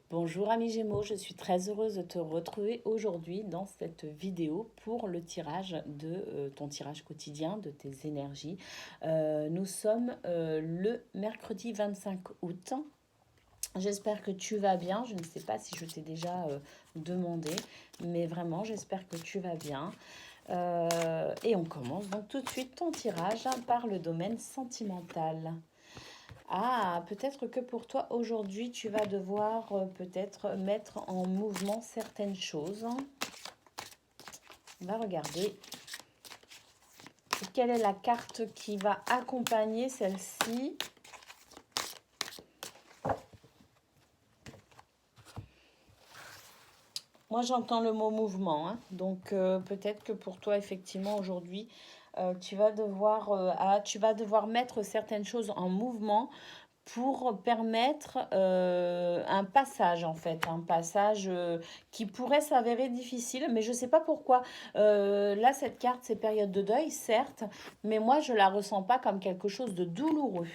Bonjour amis Gémeaux, je suis très heureuse de te retrouver aujourd'hui dans cette vidéo pour le tirage de ton tirage quotidien, de tes énergies. Nous sommes le mercredi 25 août. J'espère que tu vas bien. Je ne sais pas si je t'ai déjà demandé, mais vraiment j'espère que tu vas bien. Et on commence donc tout de suite ton tirage par le domaine sentimental. Ah, peut-être que pour toi, aujourd'hui, tu vas devoir peut-être mettre en mouvement certaines choses. On va regarder quelle est la carte qui va accompagner celle-ci. Moi, j'entends le mot mouvement, hein. Donc peut-être que pour toi, effectivement, aujourd'hui, tu vas devoir mettre certaines choses en mouvement pour permettre un passage en fait, un passage qui pourrait s'avérer difficile, mais je ne sais pas pourquoi. Là, cette carte, c'est période de deuil, certes, mais moi, je ne la ressens pas comme quelque chose de douloureux.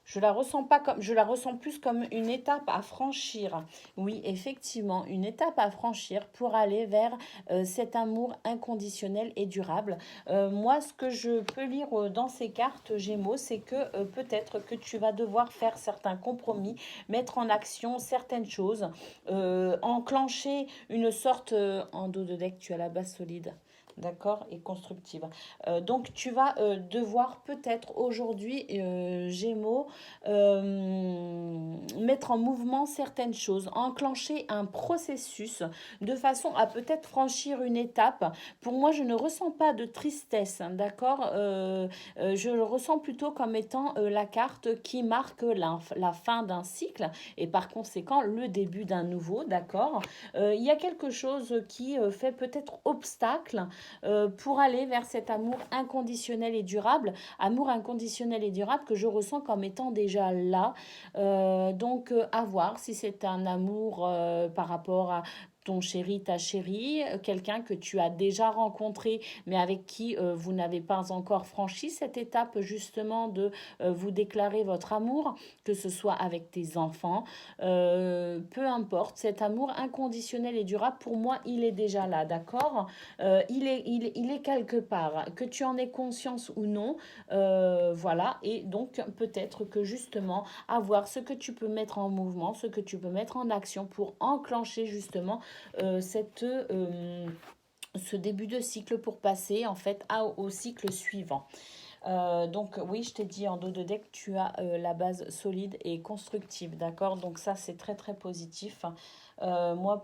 Je la ressens pas comme, je la ressens plus comme une étape à franchir. Oui, effectivement, une étape à franchir pour aller vers cet amour inconditionnel et durable. Moi, ce que je peux lire dans ces cartes Gémeaux, c'est que peut-être que tu vas devoir faire certains compromis, mettre en action certaines choses, enclencher une sorte, en dos de deck, tu as la base solide. D'accord, et constructive. Donc tu vas devoir peut-être aujourd'hui, Gémeaux, mettre en mouvement certaines choses, enclencher un processus de façon à peut-être franchir une étape. Pour moi, je ne ressens pas de tristesse, hein, d'accord. Je le ressens plutôt comme étant la carte qui marque la fin d'un cycle et par conséquent le début d'un nouveau, d'accord. Il y a quelque chose qui fait peut-être obstacle pour aller vers cet amour inconditionnel et durable que je ressens comme étant déjà là. Donc, à voir si c'est un amour par rapport à ton chéri, ta chérie, quelqu'un que tu as déjà rencontré, mais avec qui vous n'avez pas encore franchi cette étape justement de vous déclarer votre amour, que ce soit avec tes enfants, peu importe, cet amour inconditionnel et durable, pour moi, il est déjà là, d'accord. Il est quelque part, que tu en aies conscience ou non, voilà, et donc peut-être que justement, avoir ce que tu peux mettre en mouvement, ce que tu peux mettre en action pour enclencher justement ce début de cycle pour passer en fait au cycle suivant. Donc oui, je t'ai dit en dos de deck, tu as la base solide et constructive, d'accord. Donc ça, c'est très très positif.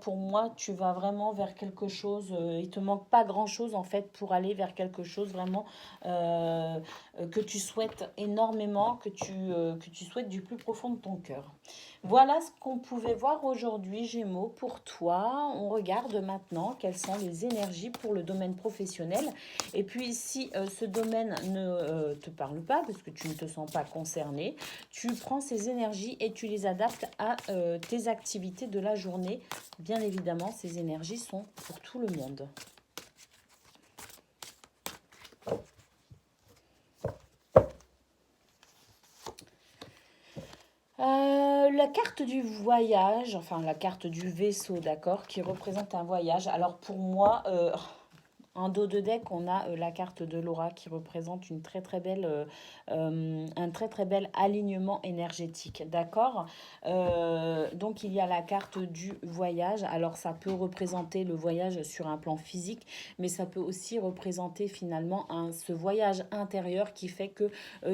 Pour moi, tu vas vraiment vers quelque chose. Il te manque pas grand-chose en fait pour aller vers quelque chose vraiment que tu souhaites énormément, que tu souhaites du plus profond de ton cœur. Voilà ce qu'on pouvait voir aujourd'hui, Gémeaux, pour toi. On regarde maintenant quelles sont les énergies pour le domaine professionnel. Et puis, si ce domaine ne te parle pas, parce que tu ne te sens pas concerné, tu prends ces énergies et tu les adaptes à tes activités de la journée. Bien évidemment, ces énergies sont pour tout le monde. La carte du voyage, enfin la carte du vaisseau, d'accord, qui représente un voyage. Alors pour moi, en dos de deck, on a la carte de Laura qui représente un très très bel alignement énergétique, d'accord. Donc il y a la carte du voyage. Alors ça peut représenter le voyage sur un plan physique, mais ça peut aussi représenter finalement ce voyage intérieur qui fait que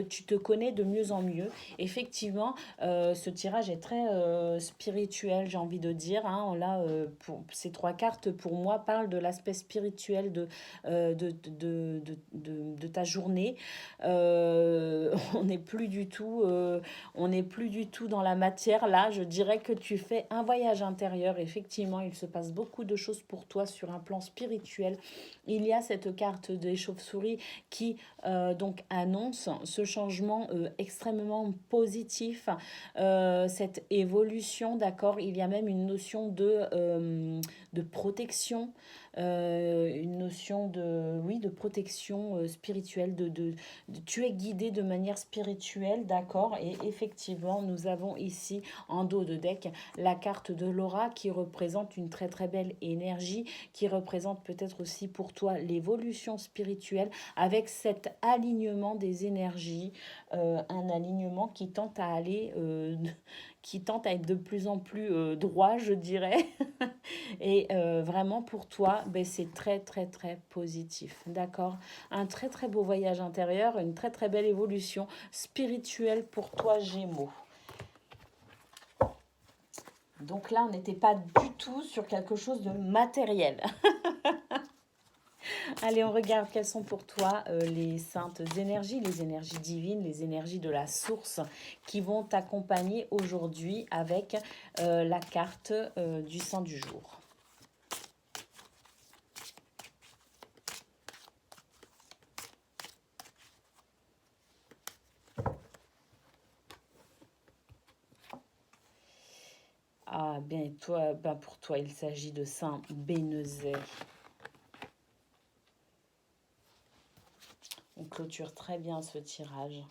tu te connais de mieux en mieux. Effectivement, ce tirage est très spirituel, j'ai envie de dire, hein. Là, pour ces trois cartes, pour moi, parlent de l'aspect spirituel de ta journée. On n'est plus du tout dans la matière. Là, je dirais que tu fais un voyage intérieur. Effectivement, il se passe beaucoup de choses pour toi sur un plan spirituel. Il y a cette carte des chauves-souris qui donc annonce ce changement extrêmement positif, cette évolution, d'accord. Il y a même une notion de protection, une notion de, oui, de protection spirituelle, tu es guidé de manière spirituelle, d'accord? Et effectivement, nous avons ici en dos de deck la carte de l'aura qui représente une très très belle énergie, qui représente peut-être aussi pour toi l'évolution spirituelle avec cet alignement des énergies, un alignement qui tente à aller, qui tente à être de plus en plus droit, je dirais. Et vraiment pour toi, ben, c'est très très très positif, d'accord? Un très très beau voyage intérieur, une très très belle évolution spirituelle pour toi, Gémeaux. Donc là, on n'était pas du tout sur quelque chose de matériel. Allez, on regarde quelles sont pour toi les saintes énergies, les énergies divines, les énergies de la source qui vont t'accompagner aujourd'hui avec la carte du saint du jour. Ah, bien, et toi, ben pour toi, il s'agit de Saint Bénezet. On clôture très bien ce tirage.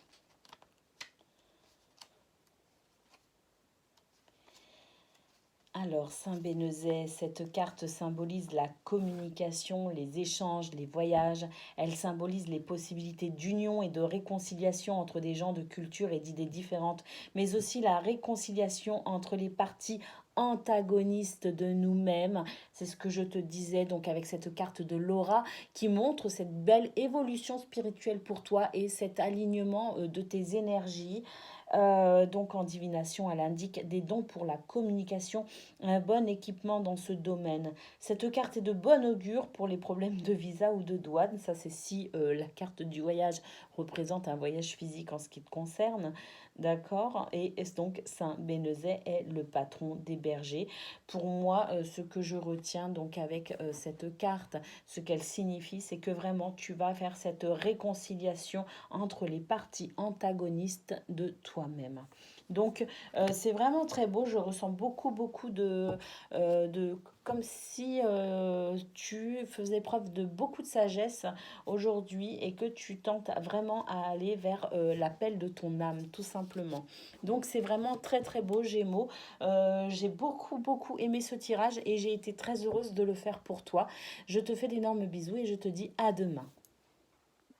Alors, Saint Bénezet, cette carte symbolise la communication, les échanges, les voyages. Elle symbolise les possibilités d'union et de réconciliation entre des gens de culture et d'idées différentes, mais aussi la réconciliation entre les parties antagonistes de nous-mêmes. C'est ce que je te disais donc avec cette carte de l'aura qui montre cette belle évolution spirituelle pour toi et cet alignement de tes énergies. Donc en divination, elle indique des dons pour la communication, un bon équipement dans ce domaine. Cette carte est de bon augure pour les problèmes de visa ou de douane. Ça, c'est si la carte du voyage représente un voyage physique en ce qui te concerne. D'accord? Et donc, Saint Bénezet est le patron des bergers. Pour moi, ce que je retiens donc avec cette carte, ce qu'elle signifie, c'est que vraiment tu vas faire cette réconciliation entre les parties antagonistes de toi-même. Donc, c'est vraiment très beau. Je ressens beaucoup, beaucoup de comme si tu faisais preuve de beaucoup de sagesse aujourd'hui et que tu tentes vraiment à aller vers l'appel de ton âme, tout simplement. Donc, c'est vraiment très, très beau, Gémeaux. J'ai beaucoup, beaucoup aimé ce tirage et j'ai été très heureuse de le faire pour toi. Je te fais d'énormes bisous et je te dis à demain.